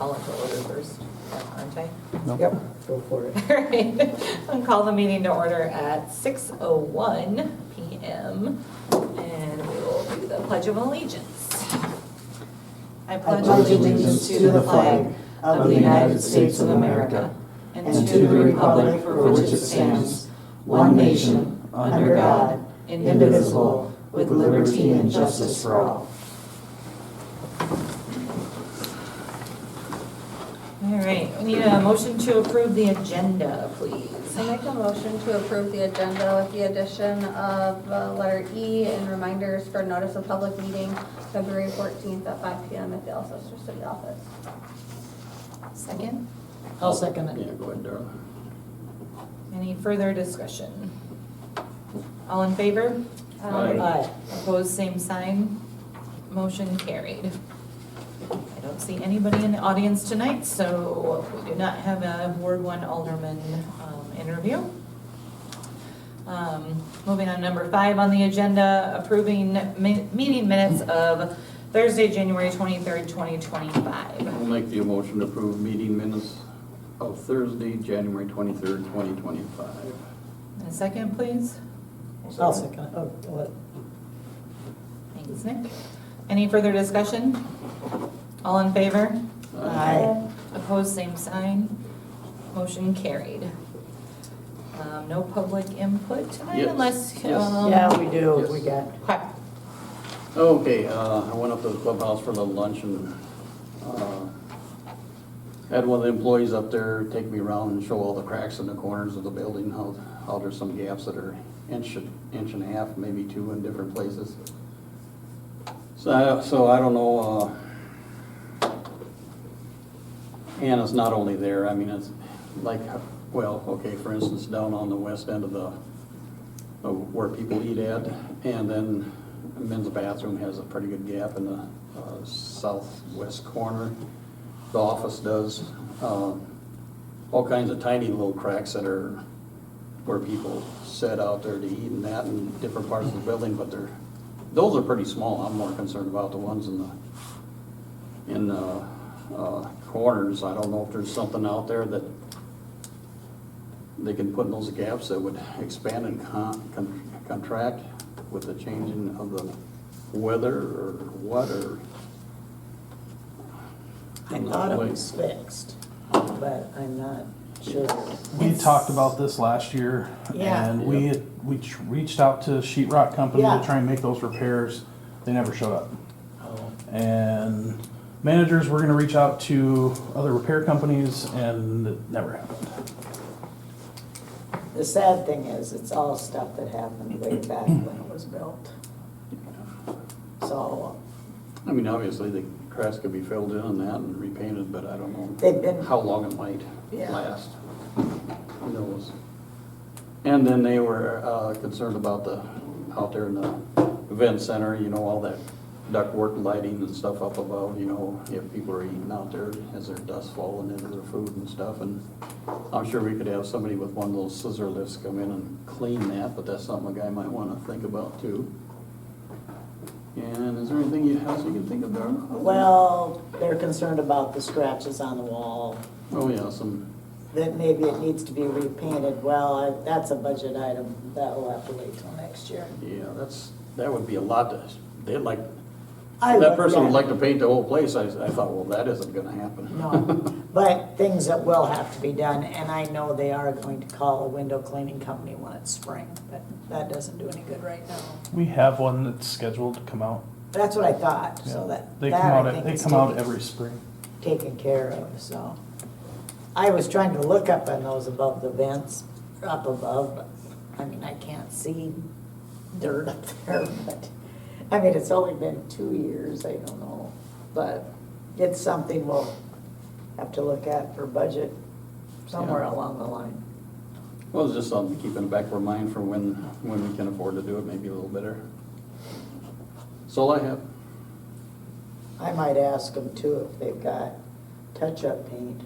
call it to order first, aren't I? Yep, go for it. All right, I'll call the meeting to order at 6:01 PM, and we will do the Pledge of Allegiance. I pledge allegiance to the flag of the United States of America and to the republic for which it stands, one nation, under God, indivisible, with liberty and justice for all. All right, we need a motion to approve the agenda, please. I make a motion to approve the agenda with the addition of letter E and reminders for notice of public meeting February 14th at 5 PM at the Alcester City Office. Second, I'll second it. Yeah, go ahead, Darrell. any further discussion? All in favor? Aye. Opposed, same sign. Motion carried. I don't see anybody in the audience tonight, so we do not have a Ward 1 Alderman interview. Moving on, number 5 on the agenda, approving meeting minutes of Thursday, January 23rd, 2025. I'll make the motion to approve meeting minutes of Thursday, January 23rd, 2025. A second, please. I'll second it. Oh, what? Thanks, Nick. Any further discussion? All in favor? Aye. Opposed, same sign. Motion carried. No public input tonight Yes. unless. Yes. Yeah, we do, Yes. we got. Okay. Okay, I went up to the clubhouse for the lunch and had one of the employees up there take me around and show all the cracks in the corners of the building, how there's some gaps that are inch and a half, maybe 2 in different places. So I don't know, and it's not only there, I mean, it's like, well, okay, for instance, down on the west end of where people eat at, and then the men's bathroom has a pretty good gap in the southwest corner. The office does, all kinds of tiny little cracks that are where people sit out there to eat and that in different parts of the building, but those are pretty small. I'm more concerned about the ones in the corners. I don't know if there's something out there that they can put in those gaps that would expand and contract with the changing of the weather or what, or. I thought it was fixed, but I'm not sure. We talked about this last year, Yeah. and we reached out to Sheet Rock Company Yeah. to try and make those repairs. They never showed up. Oh. And managers were gonna reach out to other repair companies, and it never happened. The sad thing is, it's all stuff that happened way back when it was built. So, I mean, obviously, the cracks could be filled in and that and repainted, but I don't They've know been- how long it might Yeah. last. Who knows? And then they were concerned about out there in the event center, all that ductwork lighting and stuff up above, if people are eating out there, has their dust falling into their food and stuff. And I'm sure we could have somebody with one of those scissor lifts come in and clean that, but that's something a guy might want to think about too. And is there anything else you can think of, Darla? well, they're concerned about the scratches on the wall, Oh, yeah, some, that maybe it needs to be repainted. Well, that's a budget item, that will have to wait till next year. yeah, that would be a lot they'd like, I that would- person would yeah. like to paint the whole place. I thought, well, that isn't gonna happen. No, but things that will have to be done, and I know they are going to call a window cleaning company when it's spring, but that doesn't do any good right now. We have one that's scheduled to come out. That's what I thought, so Yeah. that They that come I out, think they is come out taken- every spring. taken care of, so. I was trying to look up on those above the vents, up above, but, I mean, I can't see dirt up there, but, I mean, it's only been 2 years, I don't know. But it's something we'll have to look at for budget somewhere Yeah. along the line. Well, it's just something to keep in the back of our mind for when we can afford to do it, maybe a little better. That's all I have. I might ask them too if they've got touch-up paint.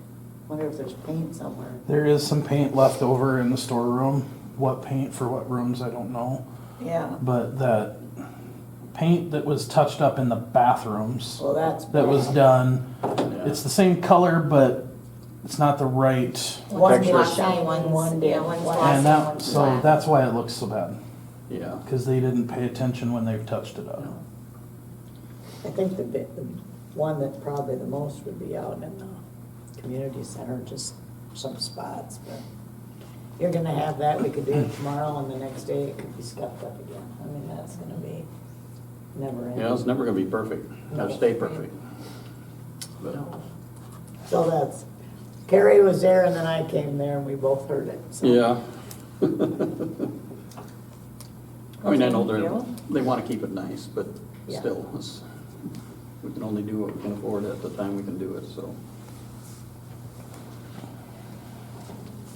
Wonder if there's paint somewhere. There is some paint left over in the storeroom. What paint for what rooms, I don't know. Yeah, But that paint that was touched up in the bathrooms Well, that's that was bad. done. Yeah. It's the same color, but it's not the right. One One's is glossy, shiny, one's- one yeah, did. one's One- glossy. And that, one's so black. that's why it looks so bad, Yeah. because they didn't pay attention when they touched it up. I think the one that probably the most would be out in the community center, just some spots, but you're gonna have that, we could do it tomorrow, and the next day it could be scuffed up again. I mean, that's gonna be never ending. Yeah, it's never gonna be perfect, or stay perfect. But, So that's, Carrie was there and then I came there and we both heard it, so. yeah. I mean, I know Thank you. they wanna keep it nice, but Yeah. still, we can only do what we can afford at the time we can do it, so.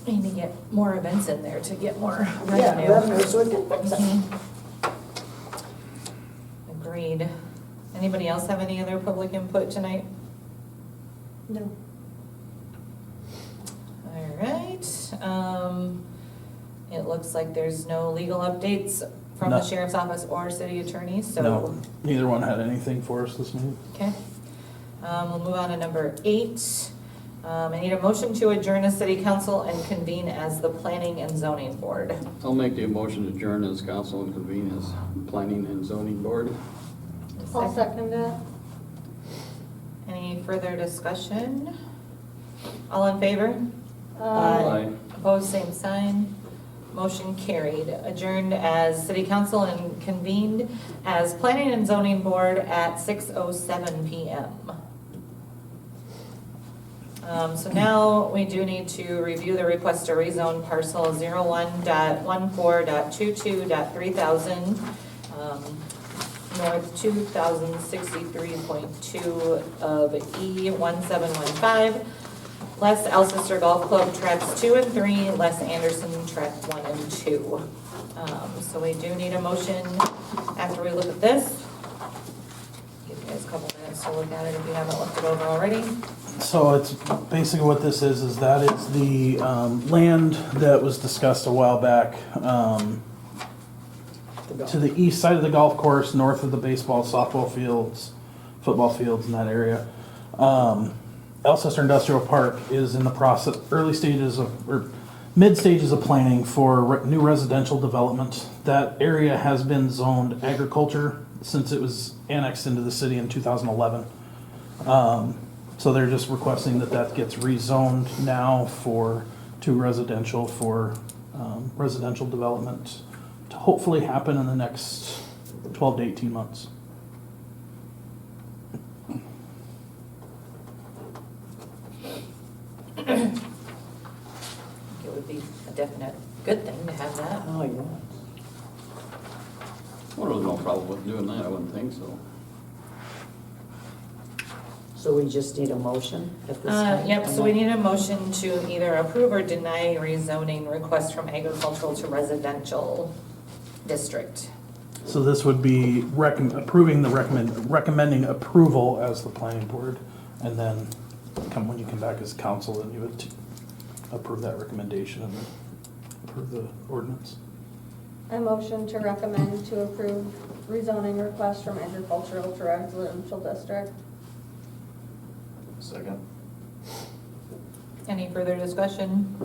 We need to get more events in there to get more Yeah, revenue. revenue, so we can fix it. Mhm. Agreed. Anybody else have any other public input tonight? No. All right, it looks like there's no legal updates from the No. sheriff's office or city attorney, so. No, neither one had anything for us this meeting. Okay. We'll move on to number 8. I need a motion to adjourn as city council and convene as the planning and zoning board. I'll make the motion to adjourn as council and convene as planning and zoning board. I'll second it. Any further discussion? All in favor? Aye. Opposed, same sign. Motion carried. Adjourned as city council and convened as planning and zoning board at 6:07 PM. So now we do need to review the request to rezone parcel 01.14.22.3000, north 2063.2 of E1715, less Alcester Golf Club tracks 2 and 3, less Anderson track 1 and 2. So we do need a motion after we look at this. Give you guys a couple minutes to look at it if you haven't looked it over already. So it's basically what this is that is the land that was discussed a while back to the east side of the golf course, north of the baseball, softball fields, football fields in that area. Alcester Industrial Park is in the process, early stages of, or mid stages of planning for new residential development. That area has been zoned agriculture since it was annexed into the city in 2011. So they're just requesting that that gets rezoned now to residential for residential development to hopefully happen in the next 12 to 18 months. It would be a definite good thing to have that. Oh, yeah. Well, there's no problem with doing that, I wouldn't think so. So we just need a motion at this time? Yep, so we need a motion to either approve or deny rezoning request from agricultural to residential district. So this would be recommending approval as the planning board, and then when you come back as council, then you would approve that recommendation and approve the ordinance. I motion to recommend to approve rezoning request from agricultural to residential district. Second. Any further discussion?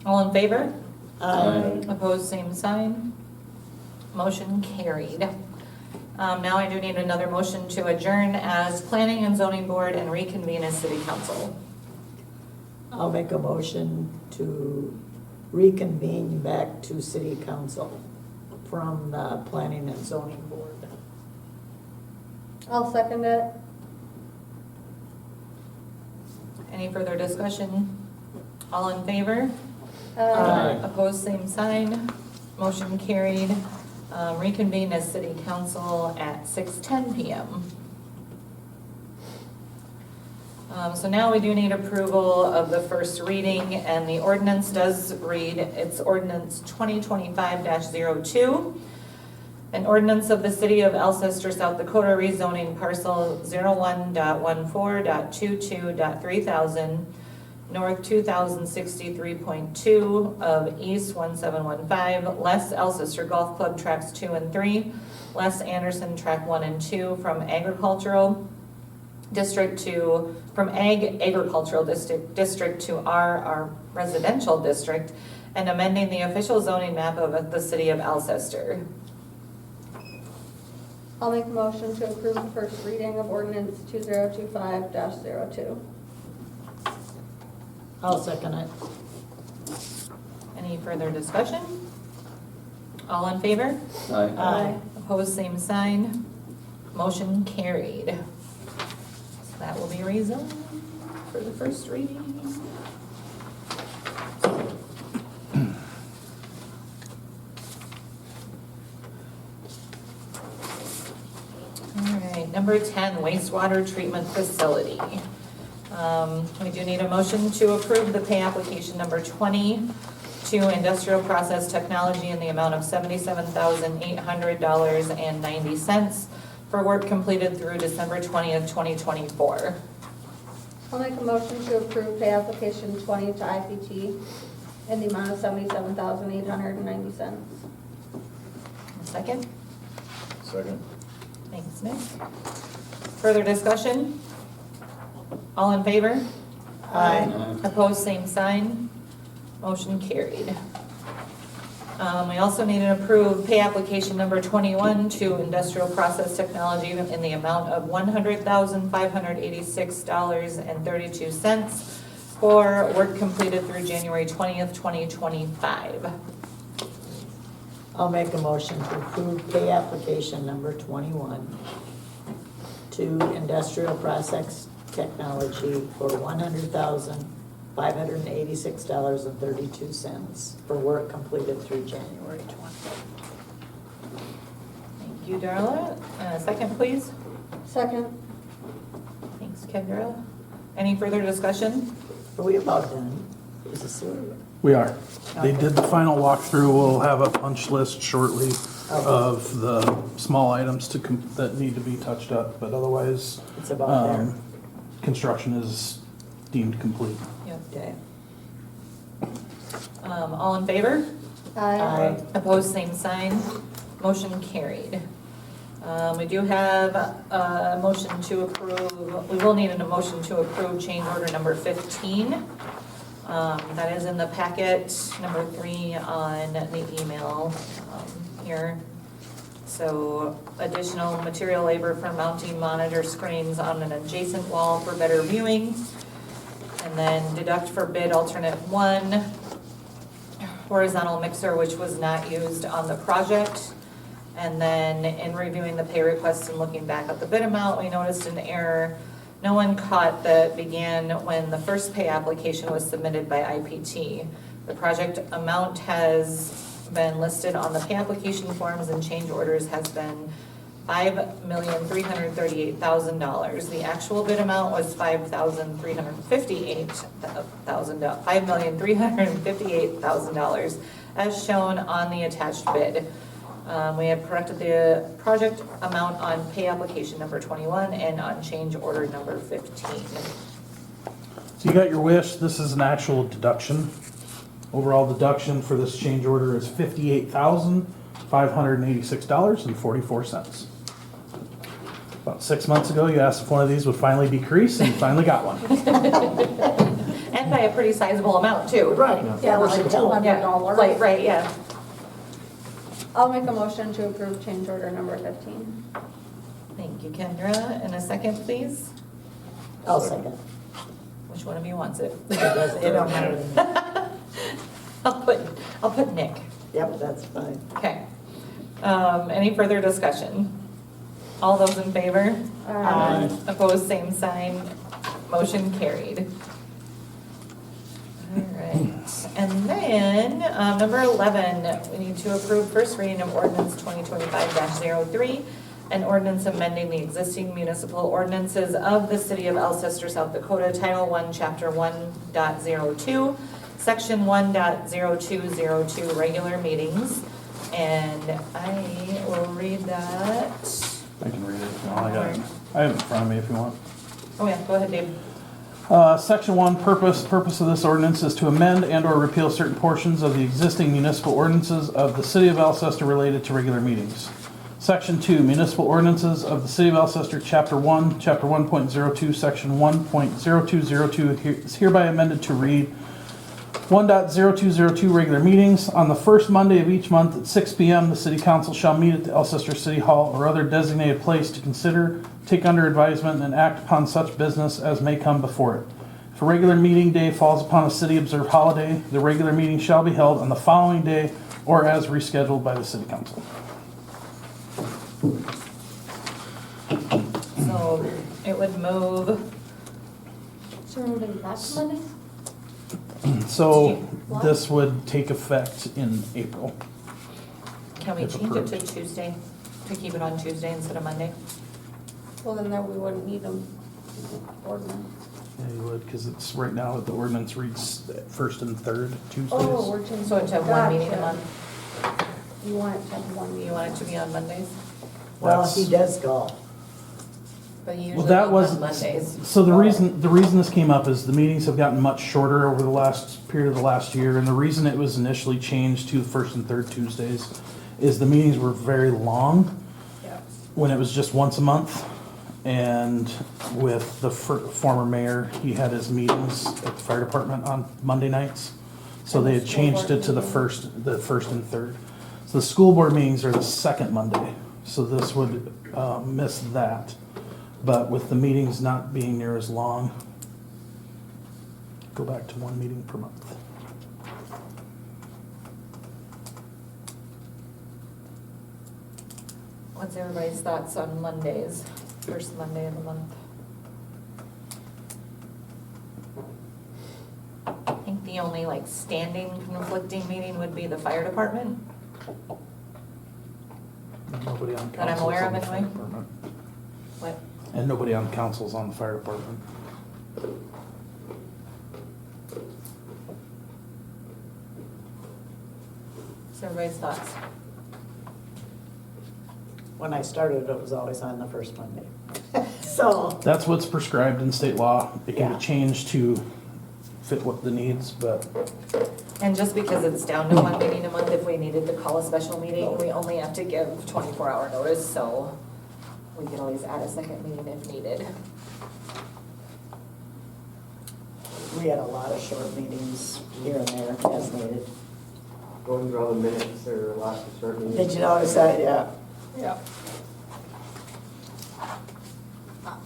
All in favor? Aye. Opposed, same sign. Motion carried. Now I do need another motion to adjourn as planning and zoning board and reconvene as city council. I'll make a motion to reconvene back to city council from the planning and zoning board. I'll second it. Any further discussion? All in favor? Aye. Opposed, same sign. Motion carried. Reconvene as city council at 6:10 PM. So now we do need approval of the first reading, and the ordinance does read, it's ordinance 2025-02. An ordinance of the city of Alcester, South Dakota, rezoning parcel 01.14.22.3000 north 2063.2 of east 1715, less Alcester Golf Club tracks 2 and 3, less Anderson track 1 and 2 from agricultural district to, from agricultural district to our residential district, and amending the official zoning map of the city of Alcester. I'll make a motion to approve the first reading of ordinance 2025-02. I'll second it. Any further discussion? All in favor? Aye. Opposed, same sign. Motion carried. So that will be rezoned for the first reading. All right, number 10, wastewater treatment facility. We do need a motion to approve the pay application number 20 to Industrial Process Technology in the amount of $77,800.90 for work completed through December 20th, 2024. I'll make a motion to approve pay application 20 to IPT in the amount of $77,890. Second? Second. Thanks, Nick. Further discussion? All in favor? Aye. Opposed, same sign. Motion carried. We also need to approve pay application number 21 to Industrial Process Technology in the amount of $100,586.32 for work completed through January 20th, 2025. I'll make a motion to approve pay application number 21 to Industrial Process Technology for $100,586.32 for work completed through January 20th. Thank you, Darla. Second, please. Second. Thanks, Kendra. Any further discussion? Are we about done? Is this sewer? We are. They Okay. did the final walkthrough. We'll have a punch list shortly of the small items that need to be touched up, but otherwise, It's about there. construction is deemed complete. Yep. Okay. All in favor? Aye. Opposed, same sign. Motion carried. We do have a motion to approve, we will need a motion to approve change order number 15. That is in the packet, number 3 on the email here. So additional material labor for mounting monitor screens on an adjacent wall for better viewing. And then deduct for bid alternate 1, horizontal mixer, which was not used on the project. And then in reviewing the pay request and looking back at the bid amount, we noticed an error no one caught that began when the first pay application was submitted by IPT. The project amount has been listed on the pay application forms and change orders has been $5,338,000. The actual bid amount was $5,358,000 as shown on the attached bid. We have corrected the project amount on pay application number 21 and on change order number 15. So you got your wish. This is an actual deduction. Overall deduction for this change order is $58,586.44. About 6 months ago, you asked if one of these would finally decrease, and you finally got one. And by a pretty sizable amount too. Right. Yeah, That was like a tell. $200. Like, right, yeah. I'll make a motion to approve change order number 15. Thank you, Kendra. And a second, please. I'll second. Which one of you wants it? It don't matter to me. I'll put Nick. Yep, that's fine. Okay. Any further discussion? All those in favor? Aye. Opposed, same sign. Motion carried. All right. And then, number 11, we need to approve first reading of ordinance 2025-03, an ordinance amending the existing municipal ordinances of the city of Alcester, South Dakota, Title 1, Chapter 1.02, Section 1.0202, regular meetings. And I will read that. I can read it. I have it in front of me if you want. Oh yeah, go ahead, Dave. Section 1, purpose of this ordinance is to amend and/or repeal certain portions of the existing municipal ordinances of the city of Alcester related to regular meetings. Section 2, municipal ordinances of the city of Alcester, Chapter 1, Chapter 1.02, Section 1.0202 is hereby amended to read 1.0202 regular meetings. On the first Monday of each month at 6 p.m., the city council shall meet at the Alcester City Hall or other designated place to consider, take under advisement, and act upon such business as may come before it. If a regular meeting day falls upon a city-observed holiday, the regular meeting shall be held on the following day or as rescheduled by the city council. So it would move, So we're moving back to Monday? So this would take effect in April. can we If change it to approved. Tuesday, to keep it on Tuesday instead of Monday? Well, then there we wouldn't need them ordinance. Yeah, you would, because it's right now the ordinance reads first and third Tuesdays. Oh, we're changing. So to have one meeting a Gotcha. month, You want it to have one meeting. you want it to be on Mondays? Well, That's- he does golf. But you Well, usually that don't was, have Mondays. so the reason this came up is the meetings have gotten much shorter over the last period of the last year, and the reason it was initially changed to first and third Tuesdays is the meetings were very long Yeah. when it was just once a month. And with the former mayor, he had his meetings at the fire department on Monday nights. So And they the had school changed board it to the meeting? first and third. So the school board meetings are the second Monday, so this would miss that. But with the meetings not being near as long, go back to one meeting per month. What's everybody's thoughts on Mondays, first Monday of the month? I think the only like standing conflicting meeting would be the fire department. And nobody on That I'm council's aware on the of fire anyway. department. What, And nobody on council's on the fire department. what's everybody's thoughts? When I started, it was always on the first Monday. So, That's what's prescribed in state law. It can Yeah. be changed to fit what the needs, but And just because it's down to one meeting a month, if we needed to call a special meeting, we only have to give 24-hour notice, so we can always add a second meeting if needed. we had a lot of short meetings here and there as needed. Going through all the minutes, there are lots of short meetings. Did you notice that? Yeah. Yeah.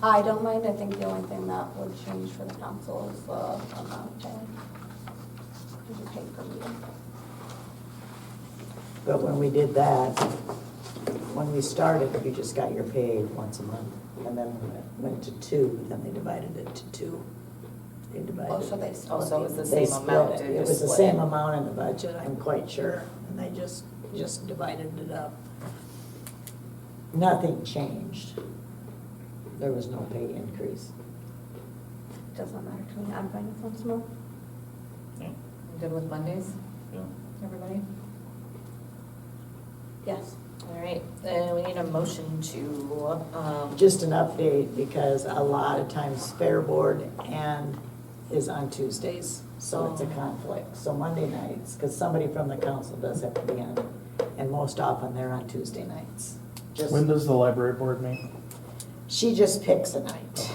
I don't mind, I think the only thing that would change for the council is the amount of pay. Because you pay per meeting. But when we did that, when we started, you just got your pay once a month. And then when it went to two, then they divided it to two. They divided. Oh, so they split Also, it was the They same split amount. it. they It just was the split same it. amount in the budget, I'm quite sure, and they just divided it up. Nothing changed. There was no pay increase. Doesn't matter to me, I'm fine with once more. Good with Mondays, Yeah. everybody? Yes. All right, then we need a motion to, Just an update, because a lot of times Fair Board and is on Tuesdays, so it's a conflict. So Monday nights, because somebody from the council does have to be on, and most often they're on Tuesday nights. Just- when does the library board meet? She just picks a night,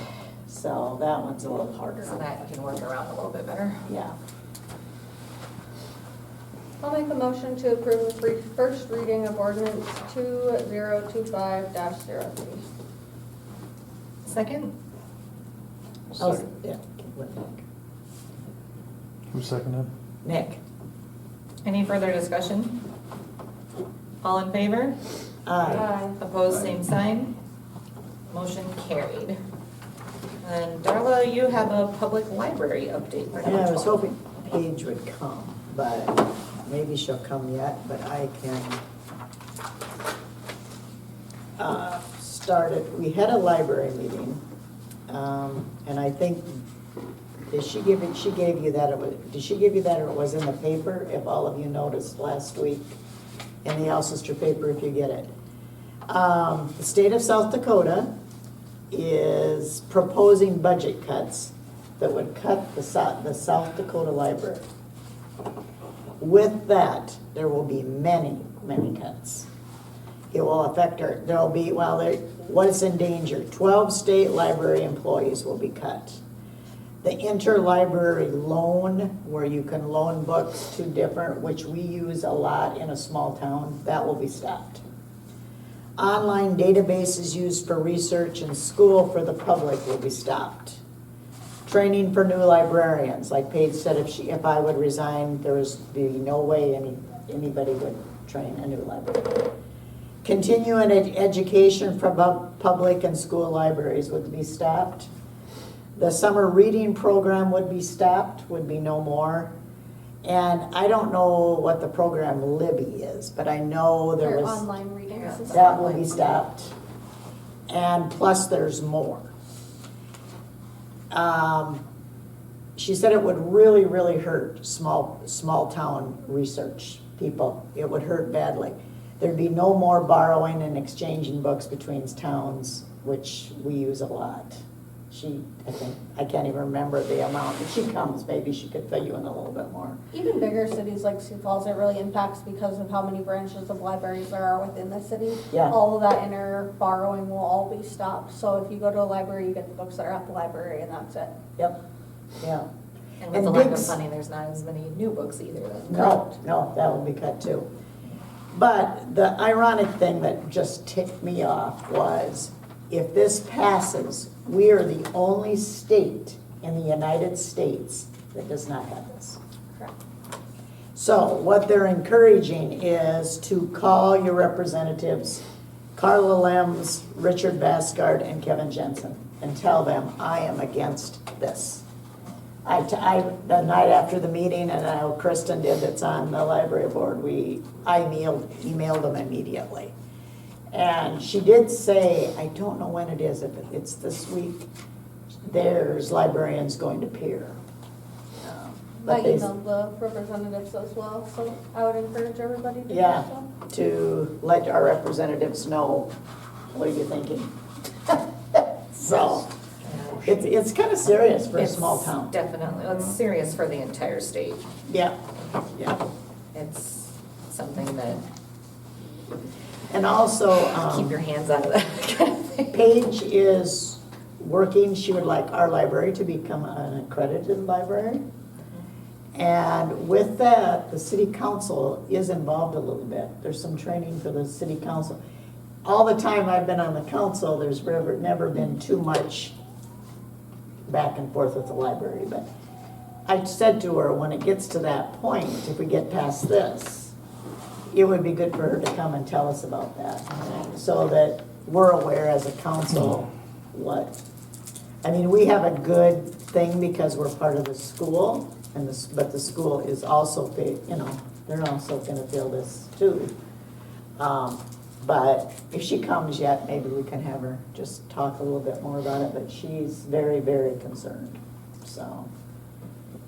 so that one's a little harder. so that you can work around a little bit better. Yeah. I'll make a motion to approve the first reading of ordinance 2025-03. Second? Oh, yeah, with Nick. Who seconded? Nick. Any further discussion? All in favor? Aye. Opposed, same sign. Motion carried. And Darla, you have a public library update. for Yeah, I was number 12. hoping Paige would come, but maybe she'll come yet, but I can start it. We had a library meeting, and I think, did she give you that, did she give you that, or it was in the paper, if all of you noticed last week, in the Alcester paper, if you get it. The state of South Dakota is proposing budget cuts that would cut the South Dakota Library. With that, there will be many, many cuts. It will affect there'll be, what is in danger? 12 state library employees will be cut. The interlibrary loan, where you can loan books to different, which we use a lot in a small town, that will be stopped. Online databases used for research in school for the public will be stopped. Training for new librarians, like Paige said, if I would resign, there would be no way anybody would train a new librarian. Continuing education for public and school libraries would be stopped. The summer reading program would be stopped, would be no more. And I don't know what the program Libby is, but I know there Their was. online readings. is That will be stopped. And plus there's more. She said it would really, really hurt small town research people. It would hurt badly. There'd be no more borrowing and exchanging books between towns, which we use a lot. I can't even remember the amount. If she comes, maybe she could fill you in a little bit more. Even bigger cities like Sioux Falls, it really impacts because of how many branches of libraries there are within the city. Yeah. All of that inner borrowing will all be stopped. So if you go to a library, you get the books that are at the library and that's it. Yep, yeah. And with And the lack of big- funding, there's not as many new books either. No, that will be cut too. But the ironic thing that just ticked me off was, if this passes, we are the only state in the United States that does not have this. Correct. So what they're encouraging is to call your representatives, Carla Lems, Richard Basgard, and Kevin Jensen, and tell them, I am against this. The night after the meeting, and I know Kristen did, that's on the library board, I emailed them immediately. And she did say, I don't know when it is, if it's this week, there's librarians going to Pier. I But they- emailed the representatives as well, so I would encourage everybody to do Yeah, so. to let our representatives know, what are you thinking? So, it's kind of serious for a small It's town. Definitely, it's serious for the entire state. Yeah. It's something that, And also, keep your hands out of that kind of thing. Paige is working, she would like our library to become an accredited library. And with that, the city council is involved a little bit. There's some training for the city council. All the time I've been on the council, there's never been too much back and forth with the library. But I said to her, when it gets to that point, if we get past this, it would be good for her to come and tell us about that, so that we're aware as a council what. I mean, we have a good thing because we're part of the school, but the school is also, they're also gonna feel this too. But if she comes yet, maybe we can have her just talk a little bit more about it, but she's very, very concerned, so.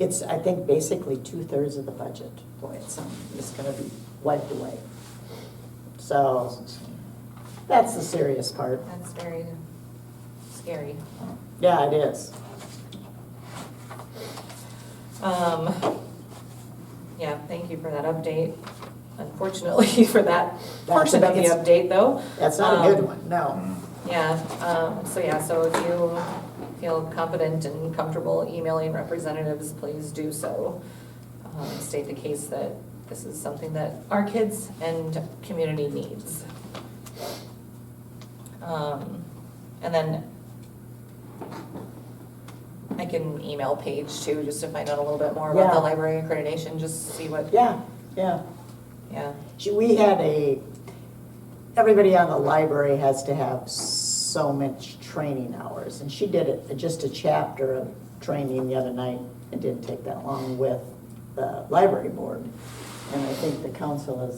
It's, I think, basically 2/3 of the budget, boy, it's gonna be wiped away. So, that's the serious part. That's very scary. Yeah, it is. Yeah, thank you for that update. Unfortunately for that That's portion of the it's- update though. That's not a good one, no. Yeah, so if you feel confident and comfortable emailing representatives, please do so. State the case that this is something that our kids and community needs. And then I can email Paige too, just to find out a little bit more about the Yeah. library accreditation, just see what, Yeah. yeah. We had everybody on the library has to have so much training hours, and she did just a chapter of training the other night. It didn't take that long with the library board. And I think the council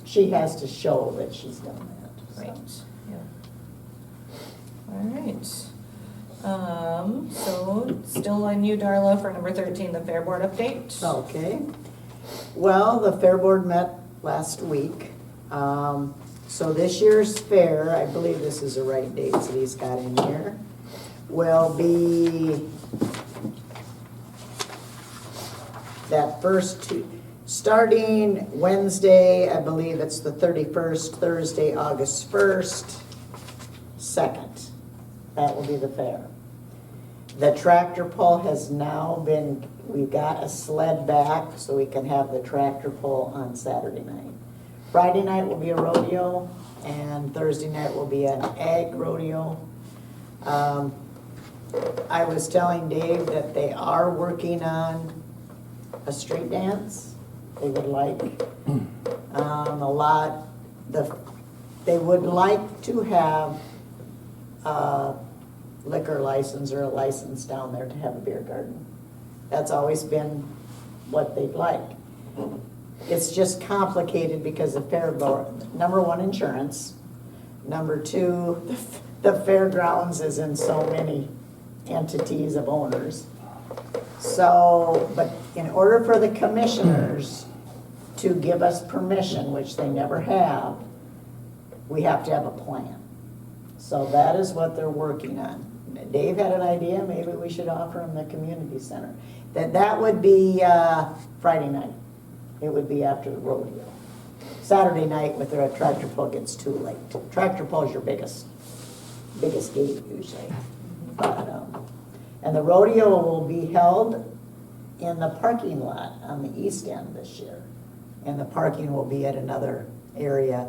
she has to show that she's done that. so. Right, yeah. All right. So still on you, Darla, for number 13, the Fair Board update. Okay. Well, the Fair Board met last week. So this year's fair, I believe this is the right dates that he's got in here, will be that first two, starting Wednesday, I believe it's the 31st, Thursday, August 1st, 2nd. That will be the fair. The tractor pull has now been, we got a sled back so we can have the tractor pull on Saturday night. Friday night will be a rodeo, and Thursday night will be an ag rodeo. I was telling Dave that they are working on a street dance. They would like they would like to have a liquor license or a license down there to have a beer garden. That's always been what they'd like. It's just complicated because the fair board, number one, insurance. Number two, the fairgrounds is in so many entities of owners. So, but in order for the commissioners to give us permission, which they never have, we have to have a plan. So that is what they're working on. Dave had an idea, maybe we should offer them the community center. That would be Friday night. It would be after the rodeo. Saturday night with their tractor pull gets too late. Tractor pull is your biggest gate usually. But, and the rodeo will be held in the parking lot on the east end this year. And the parking will be at another area.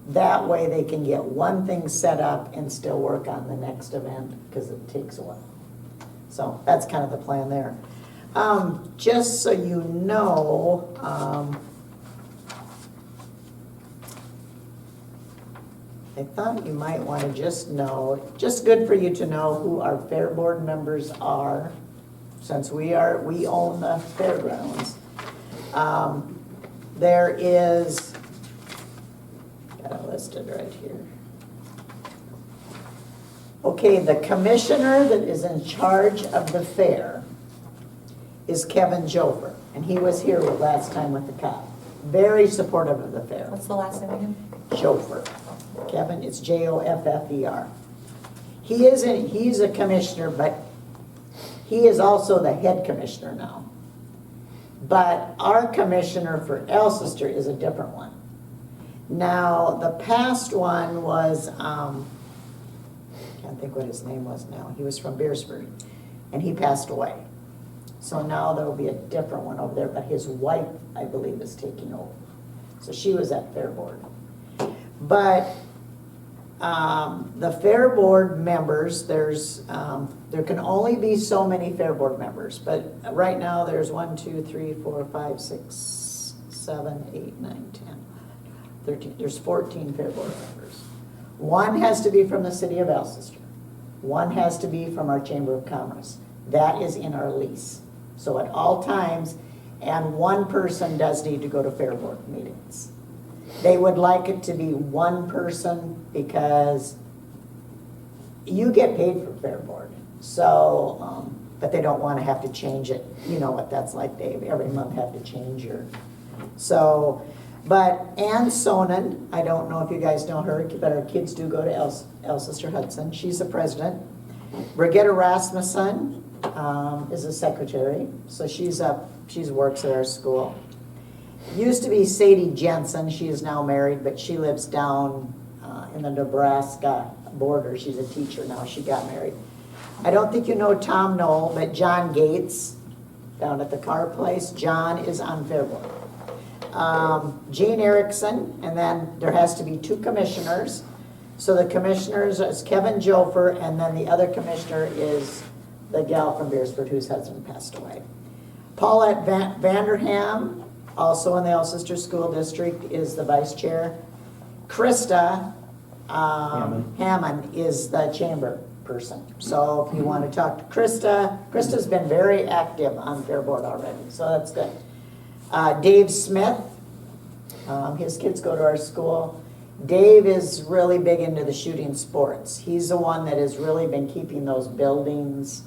That way they can get one thing set up and still work on the next event because it takes a while. So that's kind of the plan there. Just so you know, I thought you might want to just know, just good for you to know who our fair board members are, since we own the fairgrounds. There is, got it listed right here. Okay, the commissioner that is in charge of the fair is Kevin Jofer, and he was here last time with the cop. Very supportive of the fair. What's the last name again? Jofer. Kevin, it's Joffer. He's a commissioner, but he is also the head commissioner now. But our commissioner for Alcester is a different one. Now, the past one was, can't think what his name was now. He was from Beersbury, and he passed away. So now there will be a different one over there, but his wife, I believe, is taking over. So she was at Fair Board. But the Fair Board members, there can only be so many Fair Board members. But right now, there's 1, 2, 3, 4, 5, 6, 7, 8, 9, 10, 13. There's 14 Fair Board members. One has to be from the city of Alcester. One has to be from our Chamber of Commerce. That is in our lease. So at all times, and one person does need to go to Fair Board meetings. They would like it to be one person because you get paid for Fair Board. So, but they don't want to have to change it. You know what that's like, Dave. Every month have to change your. So, but Ann Sonnen, I don't know if you guys know her, but our kids do go to Alcester Hudson. She's the president. Brigitte Rasmussen is a secretary. So she works at our school. Used to be Sadie Jensen. She is now married, but she lives down in the Nebraska border. She's a teacher now. She got married. I don't think you know Tom Knoll, but John Gates down at the car place. John is on Fair Board. Gene Erickson, and then there has to be 2 commissioners. So the commissioners is Kevin Jofer, and then the other commissioner is the gal from Beersford whose husband passed away. Paulette Vanderham, also in the Alcester School District, is the vice chair. Krista Hammond is the chamber person. So if you want to talk to Krista, Krista's been very active on Fair Board already, so that's good. Dave Smith, his kids go to our school. Dave is really big into the shooting sports. He's the one that has really been keeping those buildings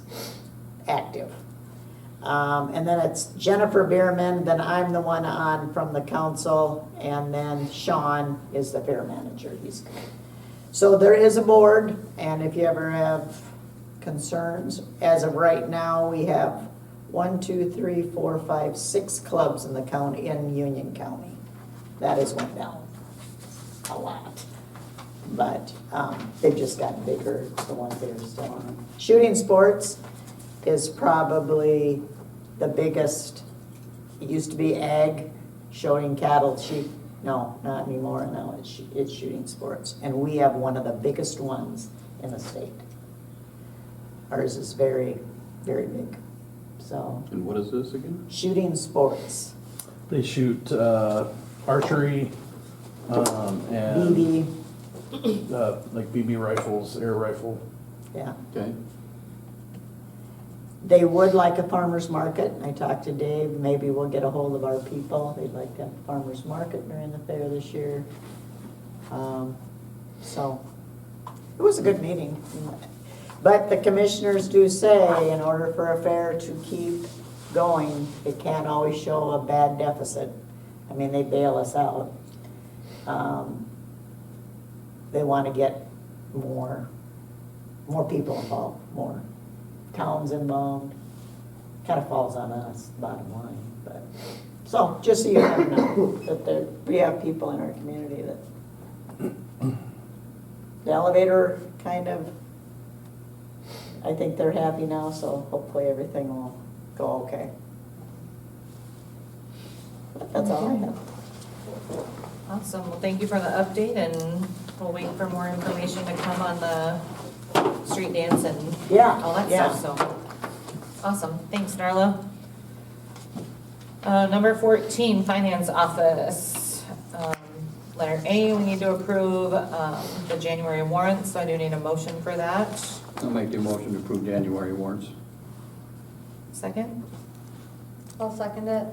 active. And then it's Jennifer Bierman, then I'm the one on from the council, and then Sean is the fair manager. So there is a board, and if you ever have concerns, as of right now, we have 1, 2, 3, 4, 5, 6 clubs in the county, in Union County. That has went down a lot. But they've just gotten bigger, the ones that are still on. Shooting sports is probably the biggest. It used to be ag, showing cattle, sheep. No, not anymore. Now it's shooting sports. And we have one of the biggest ones in the state. Ours is very, very big. So, And what is this again? shooting sports, They shoot archery and BB, like BB rifles, air rifle. yeah. Okay. They would like a farmer's market. I talked to Dave, maybe we'll get a hold of our people. They'd like to have a farmer's market during the fair this year. So, it was a good meeting. But the commissioners do say, in order for a fair to keep going, it can't always show a bad deficit. I mean, they bail us out. They want to get more people involved, more towns involved. Kind of falls on us, bottom line, but, so, just so you know, that we have people in our community that, the elevator kind of, I think they're happy now, so hopefully everything will go okay. That's all I have. Awesome, well, thank you for the update, and we'll wait for more information to come on the street dance and Yeah, all that yeah. stuff, so. Awesome, thanks, Darla. Number 14, Finance Office. Letter A, we need to approve the January warrants, so I do need a motion for that. I'll make the motion to approve January warrants. Second, I'll second it.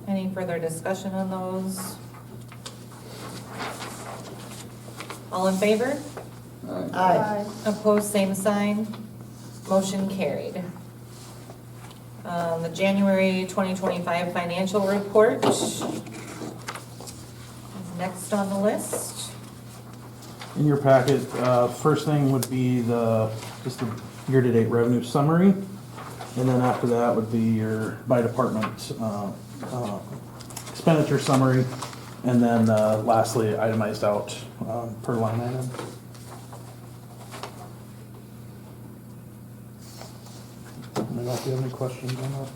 any further discussion on those? All in favor? Aye. Opposed, same sign. Motion carried. The January 2025 financial report is next on the list. In your packet, first thing would be just the year-to-date revenue summary. And then after that would be your by department expenditure summary. And then lastly, itemized out per line item. Let me know if you have any questions on that.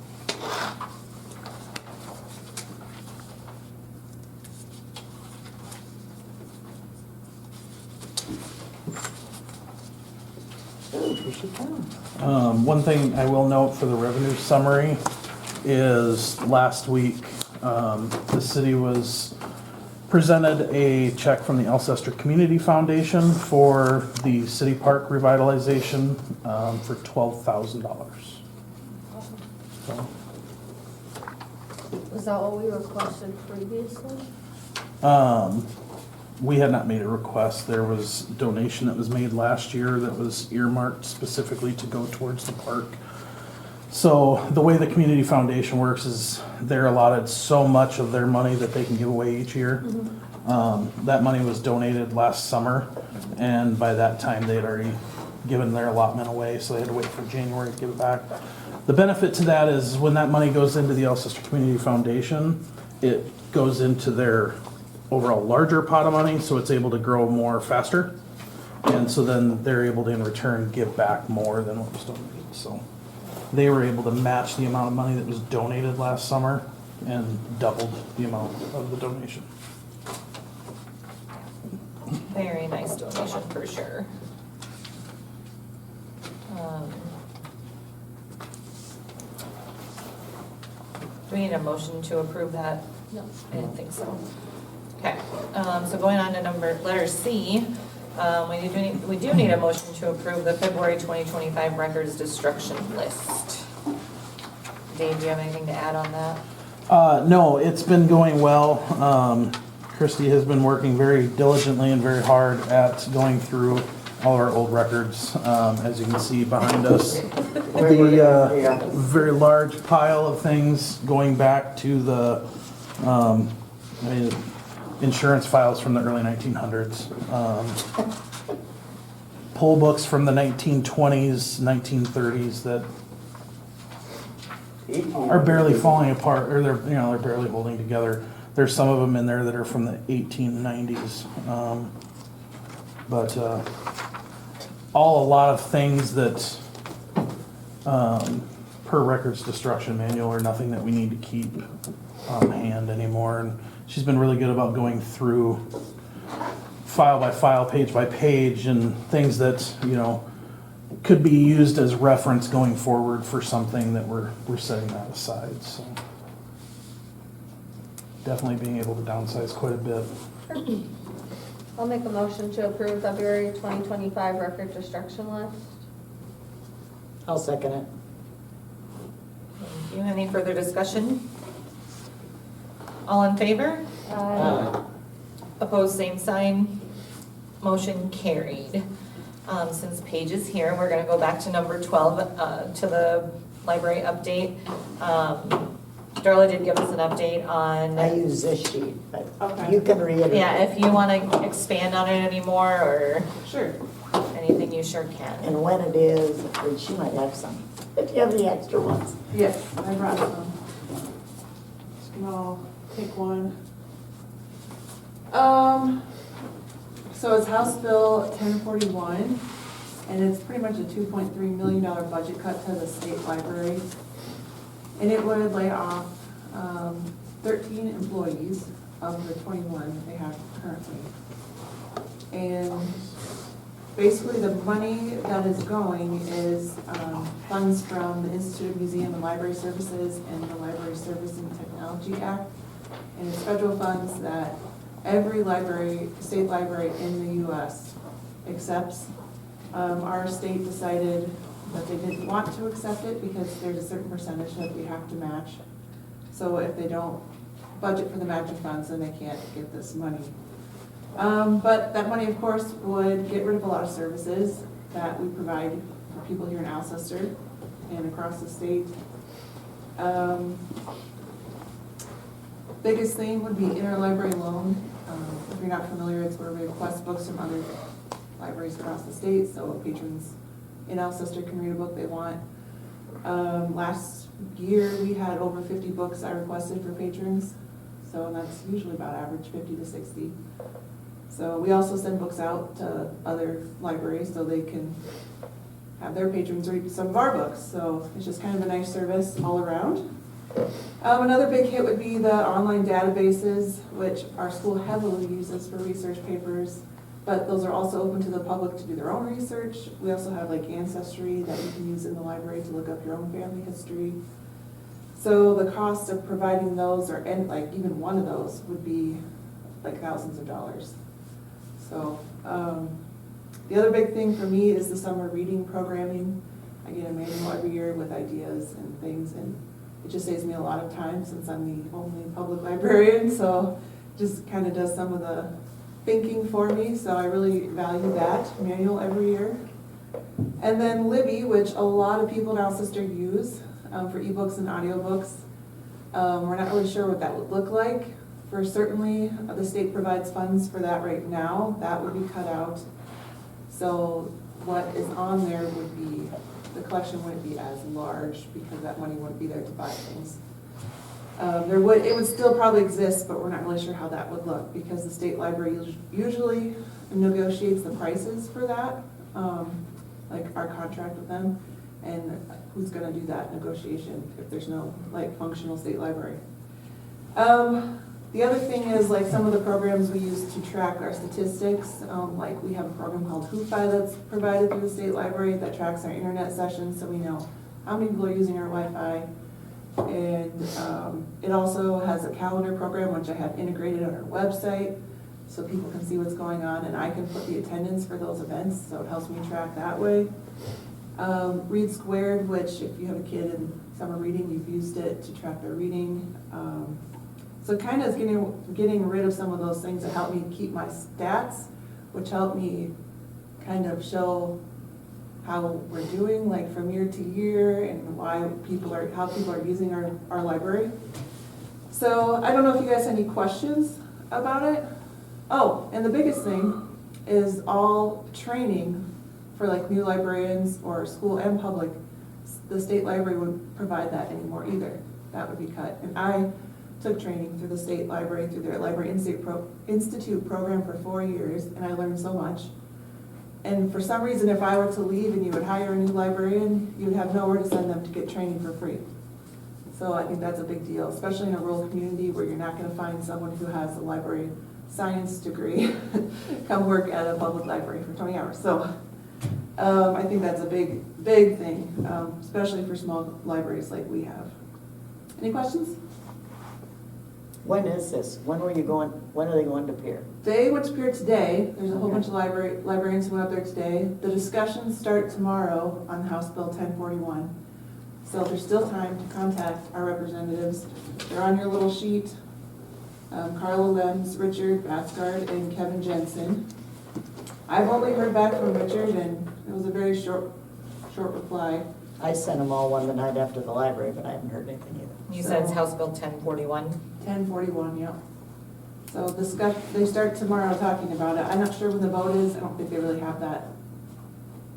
Ooh, here she comes. One thing I will note for the revenue summary is last week, the city was presented a check from the Alcester Community Foundation for the city park revitalization for $12,000. So, Was that what we requested previously? we had not made a request. There was a donation that was made last year that was earmarked specifically to go towards the park. So the way the Community Foundation works is they're allotted so much of their money that they can give away each year. That money was donated last summer, and by that time they had already given their allotment away, so they had to wait for January to give it back. The benefit to that is when that money goes into the Alcester Community Foundation, it goes into their overall larger pot of money, so it's able to grow more faster. And so then they're able to in return give back more than what was donated. So they were able to match the amount of money that was donated last summer and doubled the amount of the donation. Very nice donation for sure. Do we need a motion to approve that? No. I didn't think so. Okay, so going on to letter C, we do need a motion to approve the February 2025 records destruction list. Dave, do you have anything to add on that? No, it's been going well. Christy has been working very diligently and very hard at going through all our old records. As you can see behind us, the very large pile of things going back to the insurance files from the early 1900s. Poll books from the 1920s, 1930s that are barely falling apart, or they're barely holding together. There's some of them in there that are from the 1890s. But a lot of things that, per records destruction manual, are nothing that we need to keep on hand anymore. And she's been really good about going through file by file, page by page, and things that, could be used as reference going forward for something that we're setting that aside, so. Definitely being able to downsize quite a bit. I'll make a motion to approve February 2025 record destruction list. I'll second it. Thank you. Any further discussion? All in favor? Opposed, same sign. Motion carried. Since Paige is here, we're gonna go back to number 12, to the library update. Darla did give us an update on. I use this sheet, but Okay. you can reiterate. Yeah, if you want to expand on it anymore or Sure. anything, you sure can. And when it is, and she might have some, if you have the extra ones. Yes, I brought some. I'll pick one. So it's House Bill 1041, and it's pretty much a $2.3 million budget cut to the state library. And it would lay off 13 employees of the 21 they have currently. And basically the money that is going is funds from the Institute of Museum and Library Services and the Library Service and Technology Act. And it's federal funds that every library, state library in the US accepts. Our state decided that they didn't want to accept it because there's a certain percentage that we have to match. So if they don't budget for the matching funds, then they can't get this money. But that money, of course, would get rid of a lot of services that we provide for people here in Alcester and across the state. Biggest thing would be interlibrary loan. If you're not familiar, it's where we request books from other libraries across the state, so patrons in Alcester can read a book they want. Last year, we had over 50 books I requested for patrons, so that's usually about average 50 to 60. So we also send books out to other libraries so they can have their patrons read some of our books. So it's just kind of a nice service all around. Another big hit would be the online databases, which our school heavily uses for research papers, but those are also open to the public to do their own research. We also have like Ancestry that you can use in the library to look up your own family history. So the cost of providing those, or like even one of those, would be like thousands of dollars. So the other big thing for me is the summer reading programming. I get a manual every year with ideas and things, and it just saves me a lot of time since I'm the only public librarian, so just kind of does some of the thinking for me, so I really value that manual every year. And then Libby, which a lot of people in Alcester use for ebooks and audiobooks. We're not really sure what that would look like. For certainly, the state provides funds for that right now. That would be cut out. So what is on there would be, the collection wouldn't be as large because that money wouldn't be there to buy things. It would still probably exist, but we're not really sure how that would look because the state library usually negotiates the prices for that, like our contract with them, and who's gonna do that negotiation if there's no like functional state library. The other thing is like some of the programs we use to track our statistics, like we have a program called WhoFi that's provided through the state library that tracks our internet sessions so we know how many people are using our Wi-Fi. And it also has a calendar program which I have integrated on our website so people can see what's going on and I can put the attendance for those events, so it helps me track that way. Read Squared, which if you have a kid in summer reading, you've used it to track their reading. So kind of getting rid of some of those things that help me keep my stats, which help me kind of show how we're doing, like from year to year, and how people are using our library. So I don't know if you guys have any questions about it. Oh, and the biggest thing is all training for like new librarians or school and public. the state library wouldn't provide that anymore either. That would be cut. And I took training through the state library, through their Library Institute program for 4 years, and I learned so much. And for some reason, if I were to leave and you would hire a new librarian, you would have nowhere to send them to get training for free. So I think that's a big deal, especially in a rural community where you're not gonna find someone who has a library science degree come work at a public library for 20 hours. So I think that's a big thing, especially for small libraries like we have. Any questions? When is this? When are they going to Pier? They went to Pier today. There's a whole Okay. bunch of librarians who went up there today. The discussions start tomorrow on House Bill 1041. So there's still time to contact our representatives. They're on your little sheet. Carla Lenz, Richard Bathgard, and Kevin Jensen. I've only heard back from Richard, and it was a very short reply. I sent them all one the night after the library, but I haven't heard anything either. You said it's House Bill 1041? 1041, yep. So they start tomorrow talking about it. I'm not sure when the vote is. I don't think they really have that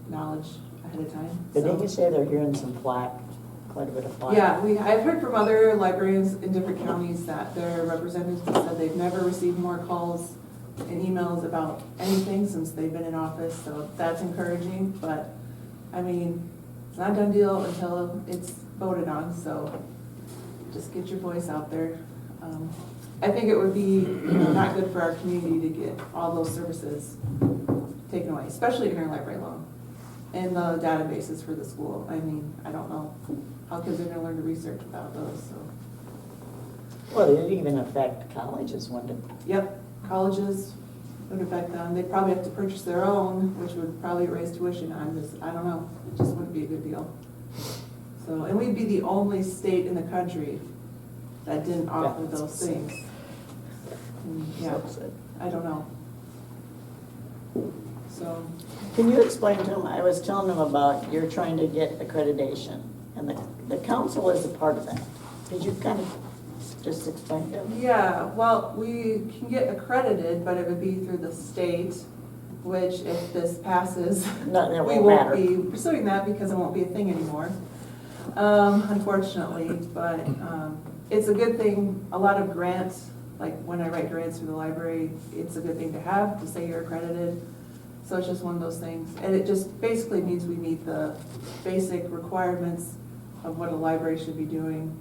knowledge ahead of time. But So- did you say they're hearing some flack, quite a bit of flack? Yeah, I've heard from other librarians in different counties that their representatives have said they've never received more calls and emails about anything since they've been in office, so that's encouraging, but, I mean, it's not a done deal until it's voted on, so just get your voice out there. I think it would be not good for our community to get all those services taken away, especially interlibrary loan and the databases for the school. I mean, I don't know how kids are gonna learn to research without those, so. Well, it didn't even affect colleges, when did, Yep, colleges would affect them. They'd probably have to purchase their own, which would probably raise tuition on this. I don't know, it just wouldn't be a good deal. So, and we'd be the only state in the country that didn't offer Yeah. those things. And, yeah, I don't know. So, Can you explain to them, I was telling them about you're trying to get accreditation, and the council is a part of that. Could you kind of just explain to them? yeah, well, we can get accredited, but it would be through the state, which if this passes, No, that we won't won't matter. be pursuing that because it won't be a thing anymore, unfortunately. But it's a good thing. A lot of grants, like when I write grants for the library, it's a good thing to have to say you're accredited. So it's just one of those things. And it just basically means we meet the basic requirements of what a library should be doing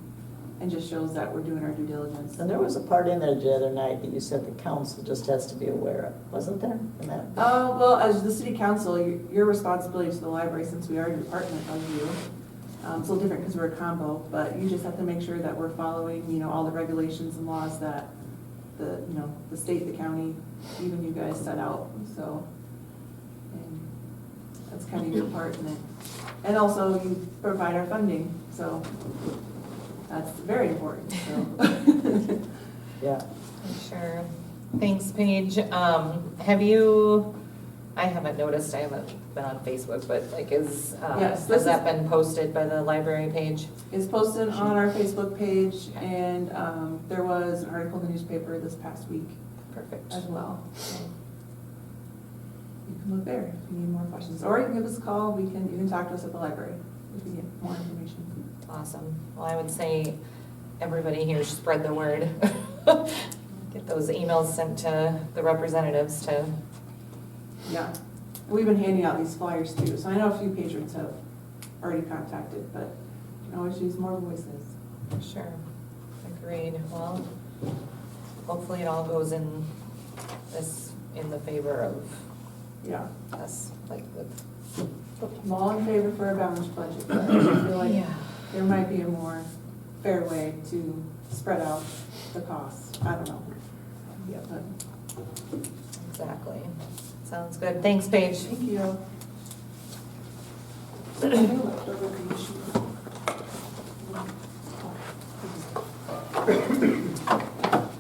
and just shows that we're doing our due diligence. And there was a part in there the other night that you said the council just has to be aware of, wasn't there? In that? Well, as the city council, your responsibility to the library, since we are a department of you, it's a little different because we're a combo, but you just have to make sure that we're following, all the regulations and laws that the state, the county, even you guys set out, so. And that's kind of your part in it. And also you provide our funding, so that's very important, so. Yeah. Sure. Thanks, Paige. I haven't noticed, I haven't been on Facebook, but Yes, has this that been posted by the library page? It's posted on our Facebook page, and there was an article in the newspaper this past week Perfect. as well. So you can look there if you need more questions, or you can give us a call. You can talk to us at the library if you get more information. Awesome. Well, I would say everybody here should spread the word. Get those emails sent to the representatives to, Yeah, we've been handing out these flyers too, so I know a few patrons have already contacted, but you can always use more voices. sure. Agreed. Well, hopefully it all goes in the favor of Yeah, us, like with. I'm all in favor for a balanced budget, but I feel like Yeah. there might be a more fair way to spread out the costs. I don't know. Yeah, but Exactly. Sounds good. Thanks, Paige. thank you. Any leftover green sheet?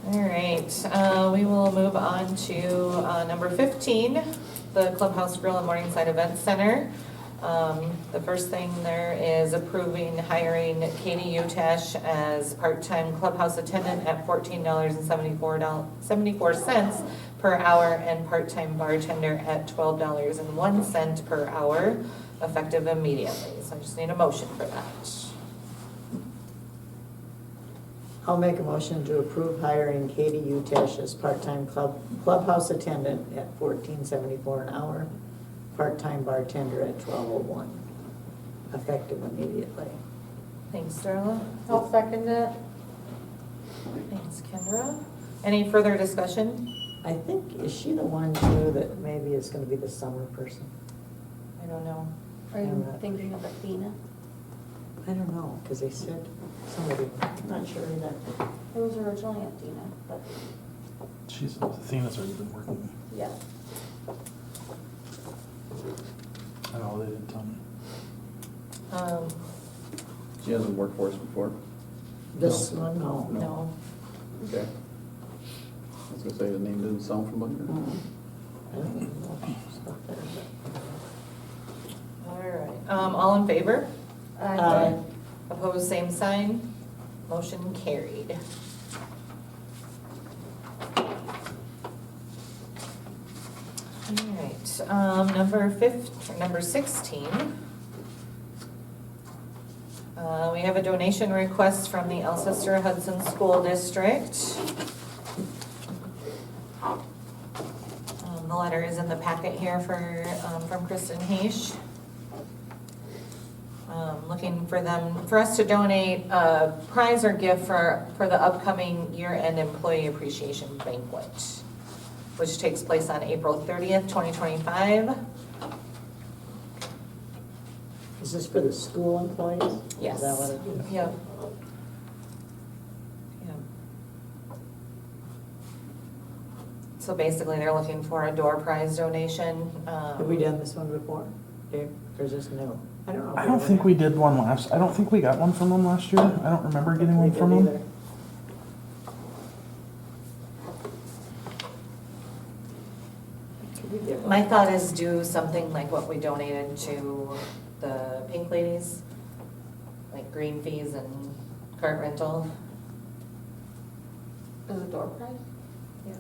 All right, we will move on to number 15, the Clubhouse Grill and Morningside Event Center. The first thing there is approving hiring Katie Utash as part-time clubhouse attendant at $14.74 per hour and part-time bartender at $12.01 per hour. effective immediately. So I just need a motion for that. I'll make a motion to approve hiring Katie Utesh as part-time clubhouse attendant at $14.74 an hour, part-time bartender at $12.01, effective immediately. Thanks, Darla. I'll second it. Thanks, Kendra. Any further discussion? I think, is she the one too that maybe is gonna be the summer person? I don't know. Are you Yeah. thinking of Athena? I don't know, because they said somebody, I'm not sure who that. It was originally Athena, but Athena's already been working. yeah. I know, they didn't tell me. She hasn't worked for us before. This one, no. No. Okay. I was gonna say the name didn't sound familiar. I don't even know if she's up there, but. All right. All in favor? Aye. Opposed, same sign. Motion carried. All right, number 16. We have a donation request from the Alcester Hudson School District. The letter is in the packet here from Kristen Heesh. Looking for us to donate a prize or gift for the upcoming year-end employee appreciation banquet, which takes place on April 30th, 2025. Is this for the school employees? Yes. Is that what it is? Yep. Yep. So basically, they're looking for a door prize donation. Have we done this one before, Dave, or is this new? I don't know. I don't think we did one I don't think we got one from them last year. I don't remember getting one from them. My thought is do something like what we donated to the Pink Ladies, like green fees and cart rental. Is it door prize? Yeah.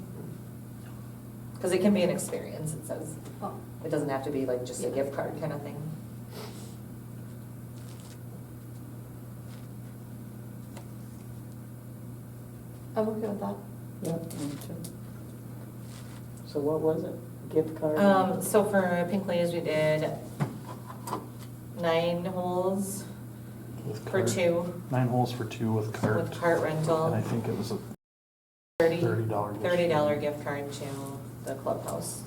Because it can be an experience, it says. Oh, It doesn't have to be like just a gift card kind of thing. I'm okay with that. Yep, me too. So what was it? Gift card? So for Pink Ladies, we did 9 holes With for cart. 2 9 holes for 2 with cart. with cart rental. And I think it was a $30 $30 gift card to the clubhouse,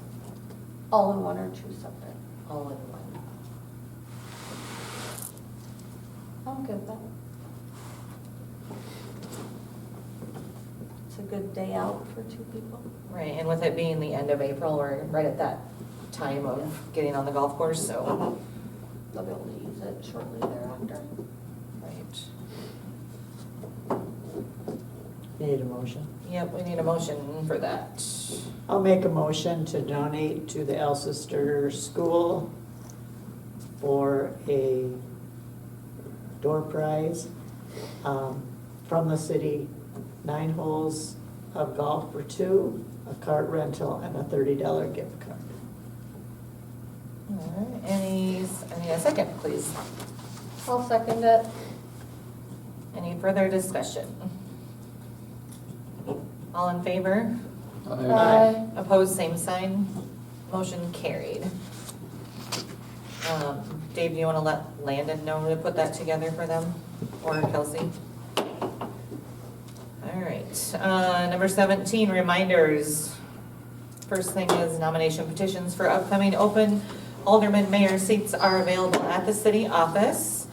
All in one or two separate? all in one. I'm good with that. It's a good day out for 2 people. Right, and with it being the end of April, we're right at that time of getting on the golf course, so, They'll be able to use it shortly thereafter. right. Need a motion? Yep, we need a motion for that. I'll make a motion to donate to the Alcester School for a door prize from the city, 9 holes of golf for 2, a cart rental, and a $30 gift card. All right, I need a second, please. I'll second it. Any further discussion? All in favor? Aye. Opposed, same sign. Motion carried. Dave, do you want to let Landon know to put that together for them, or Kelsey? All right, number 17, reminders. First thing is nomination petitions for upcoming open alderman mayor seats are available at the city office.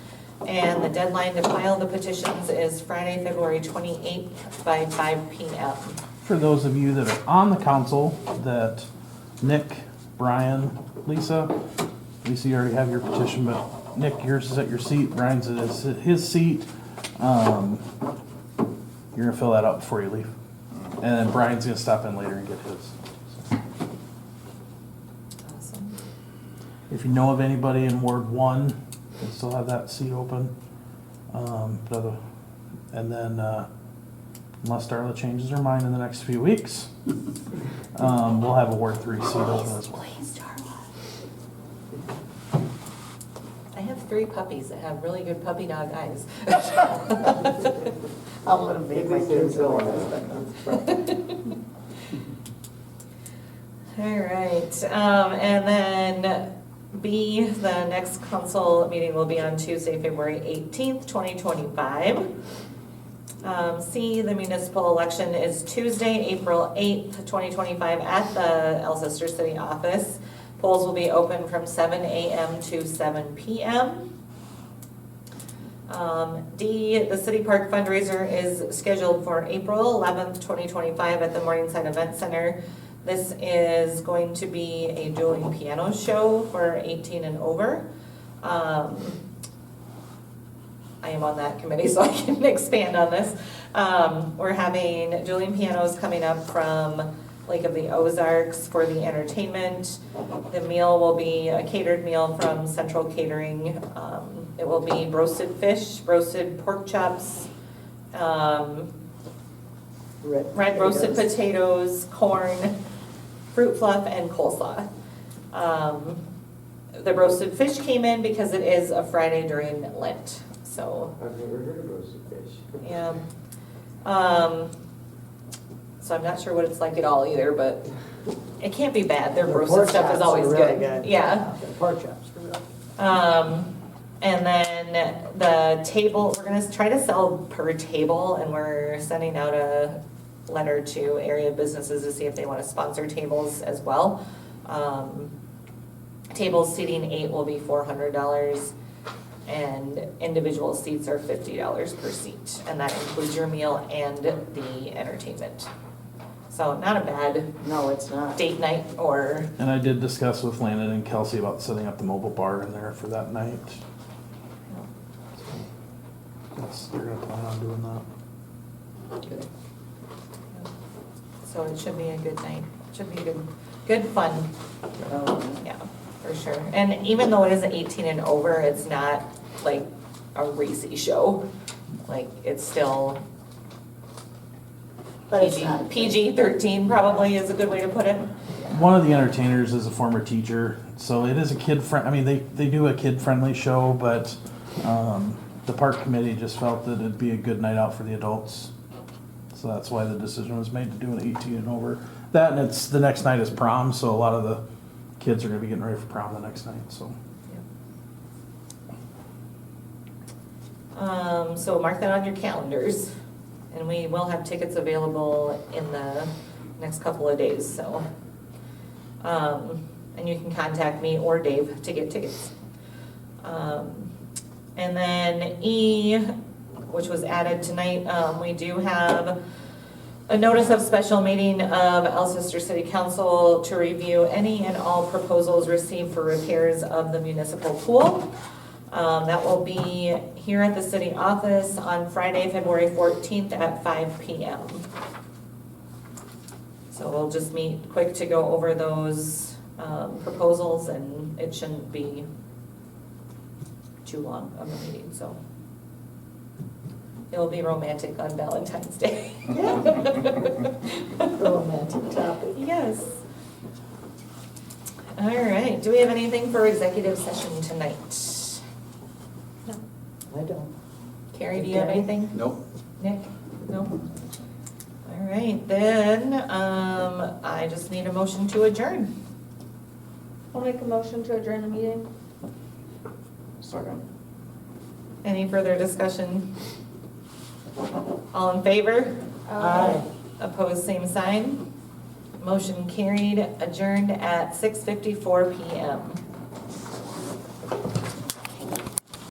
And the deadline to file the petitions is Friday, February 28th by 5 p.m. For those of you that are on the council, that Nick, Brian, Lisa, you already have your petition, but Nick, yours is at your seat, Brian's at his seat. You're gonna fill that out before you leave. And then Brian's gonna stop in later and get his. Awesome. If you know of anybody in Ward 1, they still have that seat open. And then, unless Darla changes her mind in the next few weeks, we'll have a Ward 3 seat open as well. Please, Darla. have 3 puppies that have really good puppy dog eyes. I'll motivate my Maybe soon, kids. so All right, and then B, the next council meeting will be on Tuesday, February 18th, 2025. C, the municipal election is Tuesday, April 8th, 2025 at the Alcester City office. Polls will be open from 7 a.m. to 7 p.m. D, the city park fundraiser is scheduled for April 11th, 2025 at the Morningside Event Center. This is going to be a dueling piano show for 18 and over. I am on that committee, so I can expand on this. We're having dueling pianos coming up from Lake of the Ozarks for the entertainment. The meal will be a catered meal from Central Catering. It will be roasted fish, roasted pork chops, red roasted potatoes, corn, fruit fluff, and coleslaw. The roasted fish came in because it is a Friday during Lent, so, I've never heard of roasted fish. yeah. So I'm not sure what it's like at all either, but it can't be bad. Their The roasted pork stuff chops is are always really good. Yeah. The pork chops are really. And then the table, we're gonna try to sell per table, and we're sending out a letter to area businesses to see if they wanna sponsor tables as well. Tables seating 8 will be $400, and individual seats are $50 per seat, and that includes your meal and the entertainment. So not a bad No, it's not. date night or, And I did discuss with Landon and Kelsey about setting up the mobile bar in there for that night. That's, they're gonna plan on doing that. so it should be a good night. Should be good fun. Yeah, for sure. And even though it is 18 and over, it's not like a racy show. Like, it's still But it's not. PG-13 probably is a good way to put it. One of the entertainers is a former teacher, so it is a I mean, they do a kid-friendly show, but, the park committee just felt that it'd be a good night out for the adults. So that's why the decision was made to do an 18 and over. That, and it's, the next night is prom, so a lot of the kids are gonna be getting ready for prom the next night, so. So mark that on your calendars, and we will have tickets available in the next couple of days, so. And you can contact me or Dave to get tickets. And then E, which was added tonight, we do have a notice of special meeting of Alcester City Council to review any and all proposals received for repairs of the municipal pool. That will be here at the city office on Friday, February 14th at 5 p.m. So we'll just meet quick to go over those proposals, and it shouldn't be too long of a meeting, so. It'll be romantic on Valentine's Day. Romantic topic. Yes. All right, do we have anything for executive session tonight? I don't. Carrie, do you have anything? Nope. Nick? No? All right, then, I just need a motion to adjourn. I'll make a motion to adjourn the meeting. Second. Any further discussion? All in favor? Aye. Opposed, same sign. Motion carried, adjourned at 6:54 p.m.